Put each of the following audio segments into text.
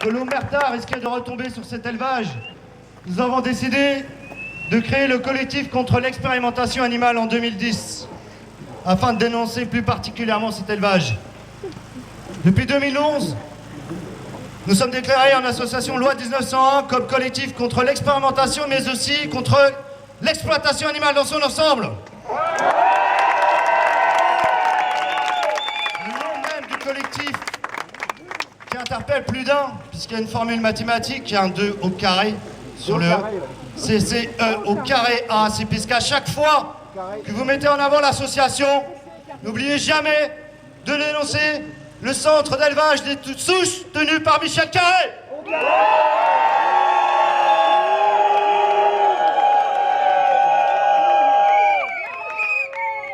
que l'omerta risquait de retomber sur cet élevage, nous avons décidé de créer le collectif contre l'expérimentation animale en 2010, afin de dénoncer plus particulièrement cet élevage. Depuis 2011, nous sommes déclarés en association loi 1901 comme collectif contre l'expérimentation, mais aussi contre l'exploitation animale dans son ensemble. Le nom même du collectif qui interpelle plus d'un, puisqu'il y a une formule mathématique, il y a un 2 au carré sur le E. C'est E au carré A. C'est puisqu'à chaque fois que vous mettez en avant l'association, n'oubliez jamais de dénoncer le centre d'élevage des souches tenu par Michel Carré.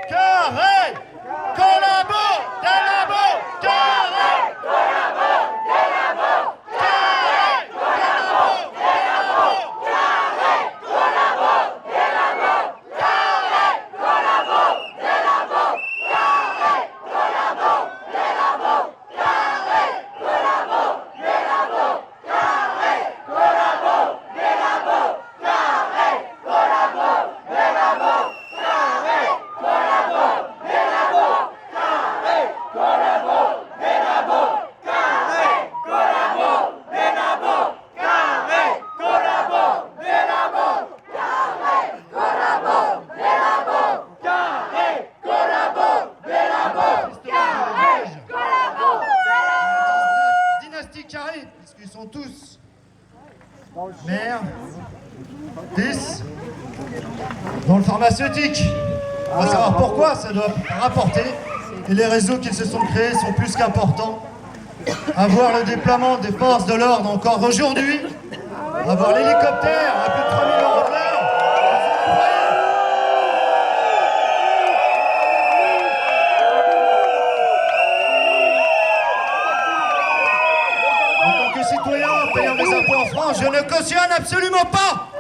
Carré, collabo, délabo, Carré, collabo, délabo, Carré, collabo, délabo, Carré, collabo, délabo, Carré, collabo, délabo, Carré, collabo, délabo, Carré, collabo, délabo, Carré, collabo, délabo, Carré, collabo, délabo, Carré, collabo, délabo, Carré, collabo, délabo, Carré, collabo, délabo, Carré, collabo, délabo, Carré, collabo, délabo, Carré, collabo, délabo, Carré, collabo, dynastie Carré, puisqu'ils sont tous maires, fils, dans le pharmaceutique. On va savoir pourquoi ça doit rapporter. Et les réseaux qui se sont créés sont plus qu'importants. Avoir le déploiement des forces de l'ordre encore aujourd'hui, avoir l'hélicoptère à plus de 3 000 € de l'heure. En tant que citoyen payant mes impôts en France, je ne cautionne absolument pas.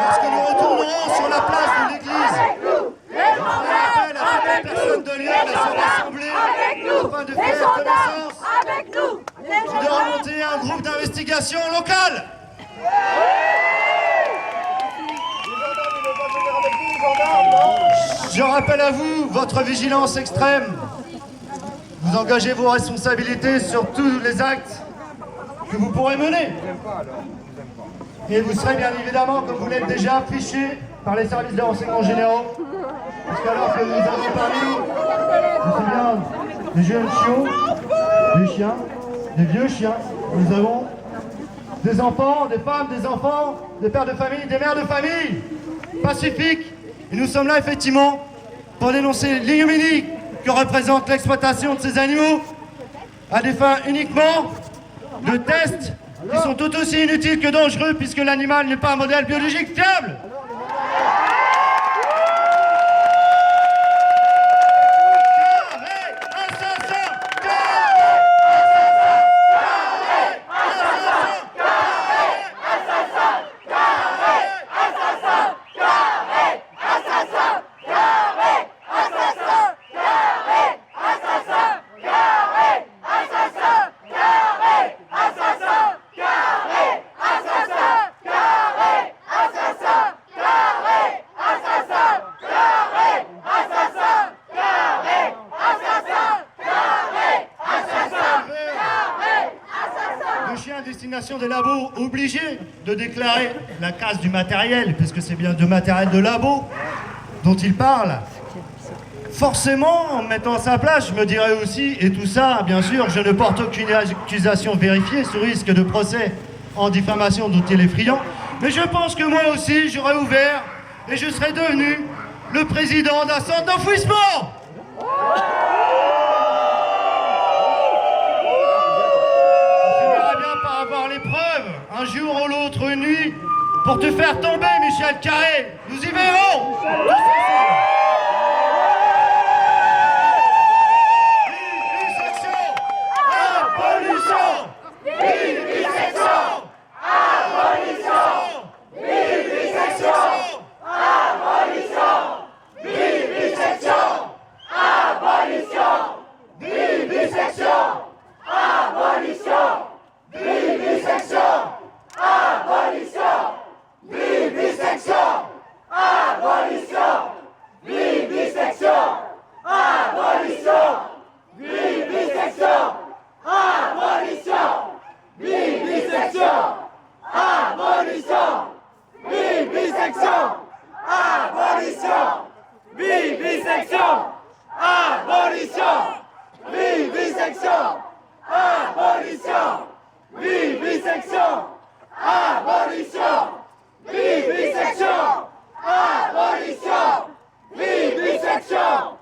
Lorsque nous retournerons sur la place de l'église, je ferai appel à toutes les personnes de Lyon de se rassembler afin de faire connaissance et de remonter un groupe d'investigation local. Je rappelle à vous votre vigilance extrême. Vous engagez vos responsabilités sur tous les actes que vous pourrez mener. Et vous serez bien évidemment, comme vous l'êtes déjà, fichés par les services de renseignement généraux. Puisqu'alors que nous avons parmi nous, aussi bien des jeunes chiots, des chiens, des vieux chiens, nous avons des enfants, des femmes, des enfants, des pères de famille, des mères de famille, pacifiques. Et nous sommes là effectivement pour dénoncer l'ignominie que représente l'exploitation de ces animaux à des fins uniquement de tests qui sont tout aussi inutiles que dangereux puisque l'animal n'est pas un modèle biologique fiable. Destination des labos obligés de déclarer la casse du matériel, puisque c'est bien de matériel de labo dont il parle. Forcément, en me mettant à sa place, je me dirais aussi, et tout ça, bien sûr, je ne porte aucune accusation vérifiée sous risque de procès en diffamation dont il est friand, mais je pense que moi aussi, j'aurais ouvert et je serais devenu le président d'un centre d'enfouissement. Avoir les preuves, un jour ou l'autre nuit, pour te faire tomber, Michel Carré. Nous y verrons. Vivisection, abolition. Vivisection, abolition. Vivisection. Abolition! Vivisection! Abolition! Vivisection!